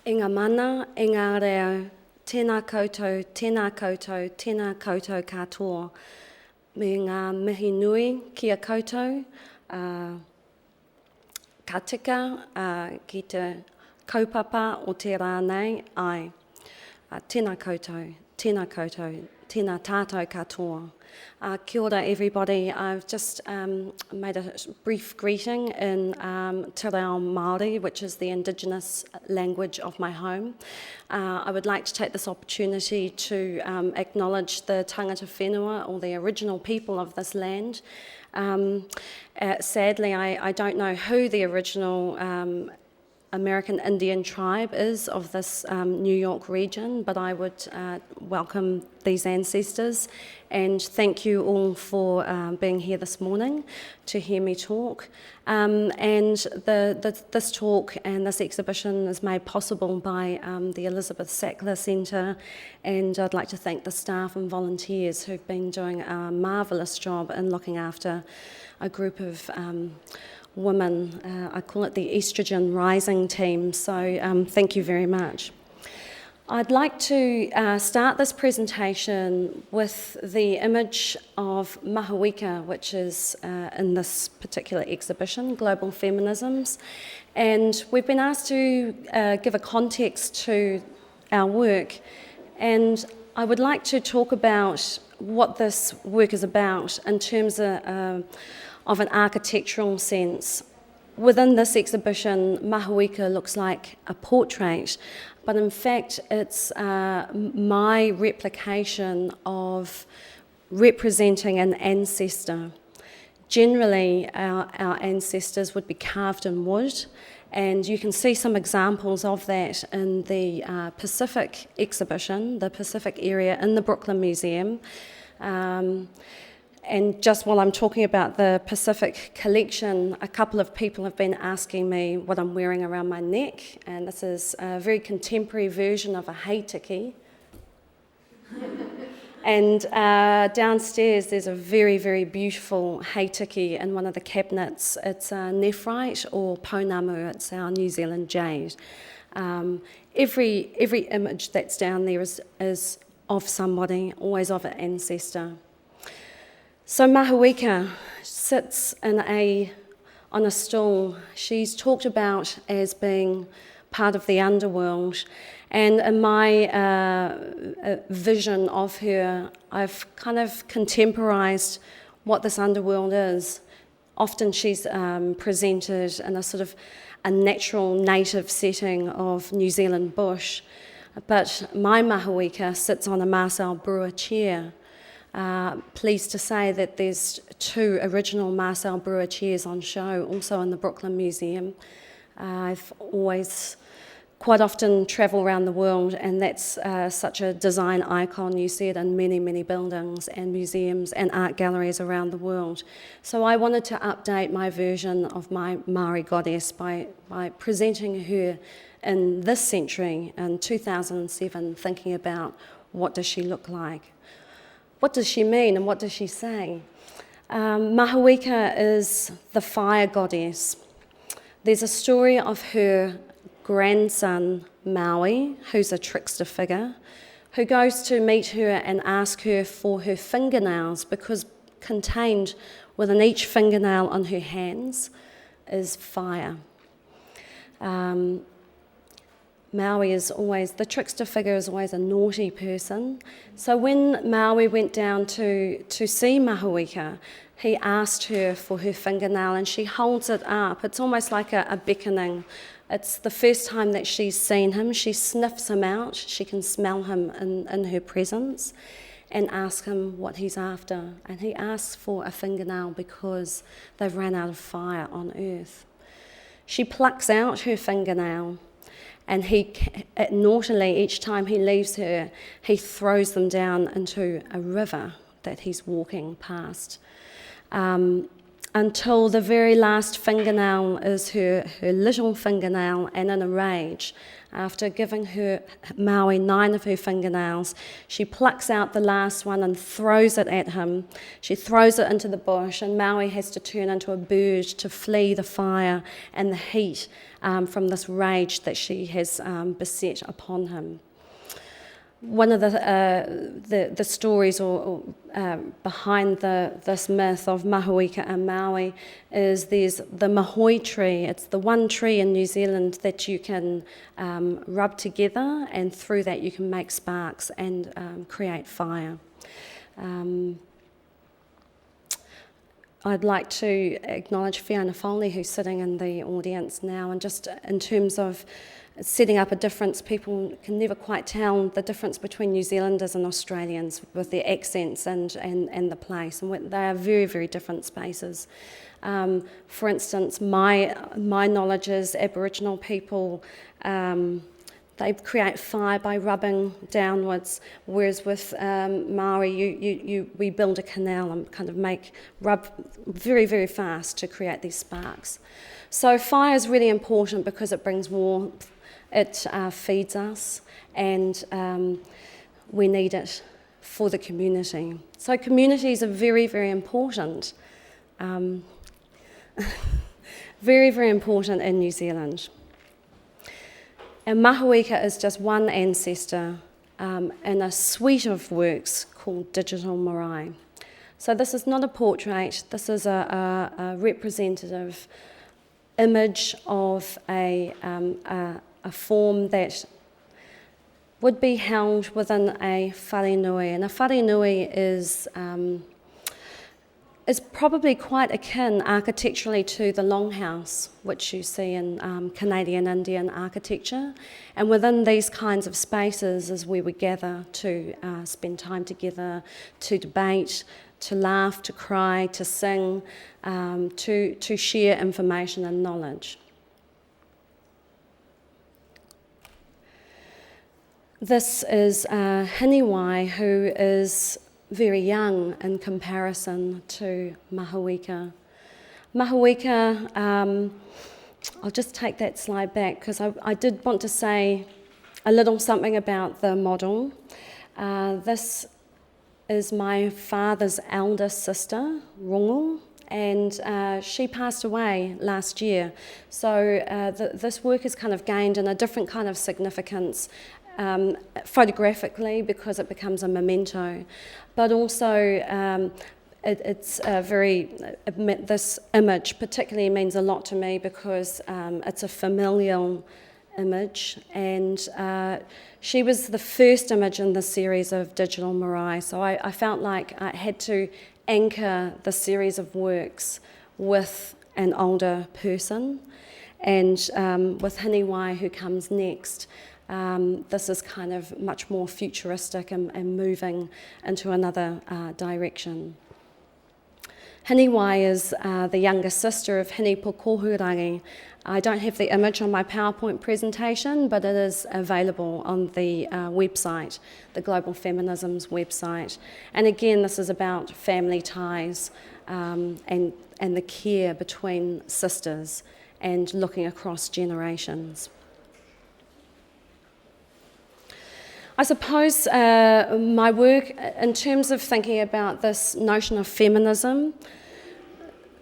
I ngā mana, I ngā reo, tēnā koutou, tēnā koutou, tēnā koutou katoa. Me ngā mihi nui ki a koutou, ka tika ki te kaupapa o te rānei, ai. Tēnā koutou, tēnā koutou, tēnā tātou katoa. Kia ora everybody. I've just made a brief greeting in Te Reo Māori, which is the indigenous language of my home. I would like to take this opportunity to acknowledge the tangata whenua, or the original people of this land. Sadly, I don't know who the original American Indian tribe is of this New York region, but I would welcome these ancestors and thank you all for being here this morning to hear me talk. And this talk and this exhibition is made possible by the Elizabeth Sackler Centre, and I'd like to thank the staff and volunteers who've been doing a marvellous job in looking after a group of women. I call it the estrogen rising team, so thank you very much. I'd like to start this presentation with the image of Mahawika, which is in this particular exhibition, Global Feminisms, and we've been asked to give a context to our work, and I would like to talk about what this work is about in terms of an architectural sense. Within this exhibition, Mahawika looks like a portrait, but in fact it's my replication of representing an ancestor. Generally, our ancestors would be carved in wood, and you can see some examples of that in the Pacific exhibition, the Pacific area in the Brooklyn Museum. And just while I'm talking about the Pacific collection, a couple of people have been asking me what I'm wearing around my neck, and this is a very contemporary version of a heitiki. And downstairs there's a very, very beautiful heitiki in one of the cabinets. It's nephrite or pounamu, it's our New Zealand jade. Every image that's down there is of somebody, always of an ancestor. So Mahawika sits on a stool. She's talked about as being part of the underworld, and in my vision of her, I've kind of contemporized what this underworld is. Often she's presented in a sort of a natural native setting of New Zealand bush, but my Mahawika sits on a Marcel Breuer chair. Pleased to say that there's 2 original Marcel Breuer chairs on show, also in the Brooklyn Museum. I've always quite often travel around the world, and that's such a design icon. You see it in many, many buildings and museums and art galleries around the world. So I wanted to update my version of my Māori goddess by presenting her in this century, in 2007, thinking about what does she look like. What does she mean and what does she say? Mahawika is the fire goddess. There's a story of her grandson, Maui, who's a trickster figure, who goes to meet her and ask her for her fingernails, because contained within each fingernail on her hands is fire. Maui is always, the trickster figure is always a naughty person. So when Maui went down to see Mahawika, he asked her for her fingernail and she holds it up. It's almost like a beckoning. It's the first time that she's seen him. She sniffs him out. She can smell him in her presence and asks him what he's after. And he asks for a fingernail because they've run out of fire on earth. She plucks out her fingernail, and he, naughtily, each time he leaves her, he throws them down into a river that he's walking past. until the very last fingernail is her little fingernail, and in a rage, after giving her Maui 9 of her fingernails, she plucks out the last one and throws it at him. She throws it into the bush, and Maui has to turn into a bird to flee the fire and the heat from this rage that she has beset upon him. One of the stories behind this myth of mahuika and Maui is there's the mahoi tree. It's the one tree in New Zealand that you can rub together, and through that you can make sparks and create fire. I'd like to acknowledge Fiona Foley, who's sitting in the audience now, and just in terms of setting up a difference, people can never quite tell the difference between New Zealanders and Australians with their accents and the place, and they are very, very different spaces. For instance, my knowledge is Aboriginal people, they create fire by rubbing downwards, whereas with Maori, we build a canal and kind of rub very, very fast to create these sparks. So fire is really important because it brings warmth, it feeds us, and we need it for the community. So communities are very, very important. Very, very important in New Zealand. And mahuika is just one ancestor in a suite of works called digital marae. So this is not a portrait, this is a representative image of a form that would be held within a wharenui. And a wharenui is probably quite akin architecturally to the longhouse, which you see in Canadian Indian architecture. And within these kinds of spaces is where we gather to spend time together, to debate, to laugh, to cry, to sing, to share information and knowledge. This is Hiniwai, who is very young in comparison to mahuika. Mahuika, I'll just take that slide back because I did want to say a little something about the model. This is my father's eldest sister, Rongo, and she passed away last year. So this work has kind of gained in a different kind of significance photographically because it becomes a memento, but also it's this image particularly means a lot to me because it's a familial image, and she was the first image in the series of digital marae, so I felt like I had to anchor the series of works with an older person, and with Hiniwai, who comes next, this is kind of much more futuristic and moving into another direction. Hiniwai is the younger sister of Hinipokohurangi. I don't have the image on my PowerPoint presentation, but it is available on the website, the Global Feminism's website. And again, this is about family ties and the care between sisters and looking across generations. I suppose my work, in terms of thinking about this notion of feminism,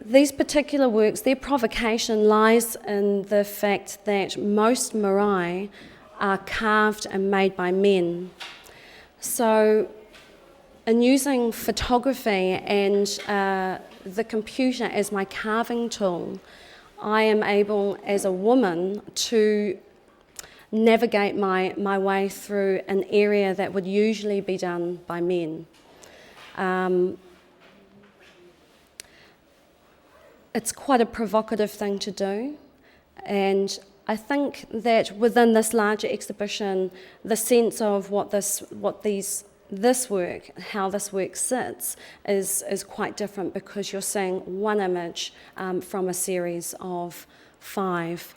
these particular works, their provocation lies in the fact that most marae are carved and made by men. So in using photography and the computer as my carving tool, I am able, as a woman, to navigate my way through an area that would usually be done by men. It's quite a provocative thing to do, and I think that within this larger exhibition, the sense of how this work sits is quite different, because you're seeing one image from a series of 5.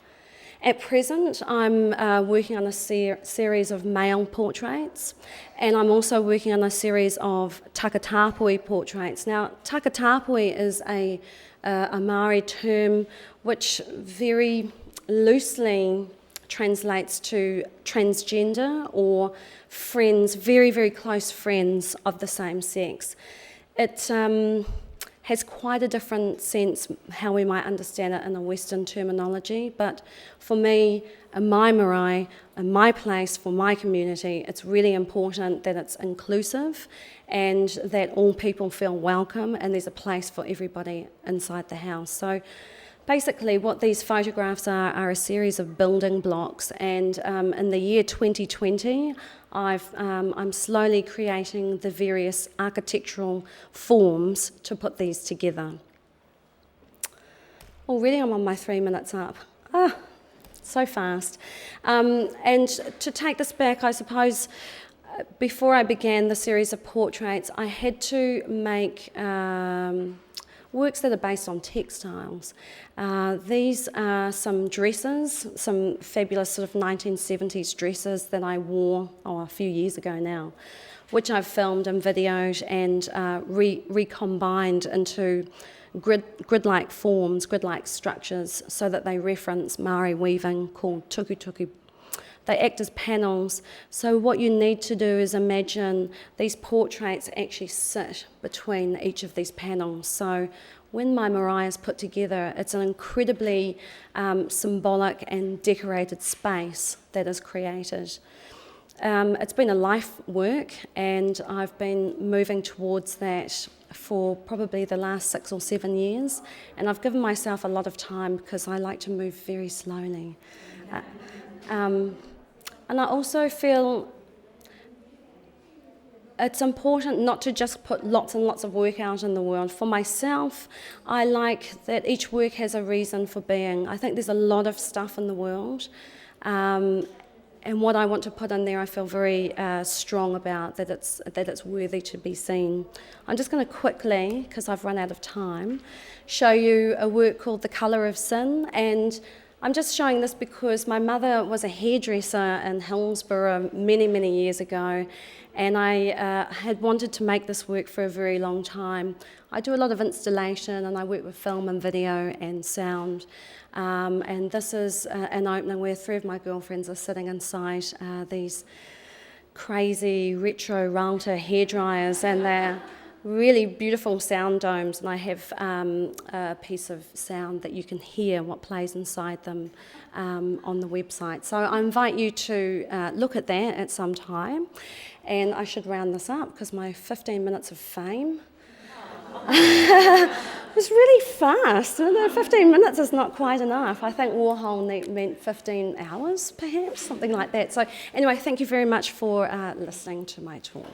At present, I'm working on a series of male portraits, and I'm also working on a series of takatapui portraits. Now, takatapui is a a Maori term which very loosely translates to transgender or friends, very, very close friends of the same sex. It has quite a different sense how we might understand it in a Western terminology, but for me, in my marae, in my place, for my community, it's really important that it's inclusive and that all people feel welcome and there's a place for everybody inside the house. So basically what these photographs are a series of building blocks, and in the year 2020, I'm slowly creating the various architectural forms to put these together. Already I'm on my 3 minutes up. So fast. And to take this back, I suppose, before I began the series of portraits, I had to make works that are based on textiles. These are some dresses, some fabulous sort of 1970s dresses that I wore a few years ago now, which I've filmed and videoed and recombined into grid-like forms, grid-like structures, so that they reference Maori weaving called tukutuku. They act as panels, so what you need to do is imagine these portraits actually sit between each of these panels. So when my marae is put together, it's an incredibly symbolic and decorated space that is created. It's been a life work, and I've been moving towards that for probably the last 6 or 7 years, and I've given myself a lot of time because I like to move very slowly. And I also feel it's important not to just put lots and lots of work out in the world. For myself, I like that each work has a reason for being. I think there's a lot of stuff in the world, and what I want to put in there I feel very strong about, that it's worthy to be seen. I'm just going to quickly, because I've run out of time, show you a work called The Colour of Sin, and I'm just showing this because my mother was a hairdresser in Hillsborough many, many years ago, and I had wanted to make this work for a very long time. I do a lot of installation, and I work with film and video and sound, and this is an opening where 3 of my girlfriends are sitting inside these crazy retro Ralta hairdryers, and they're really beautiful sound domes, and I have a piece of sound that you can hear what plays inside them on the website. So I invite you to look at that at some time, and I should round this up because my 15 minutes of fame was really fast. 15 minutes is not quite enough. I think Warhol meant 15 hours, perhaps, something like that. So anyway, thank you very much for listening to my talk.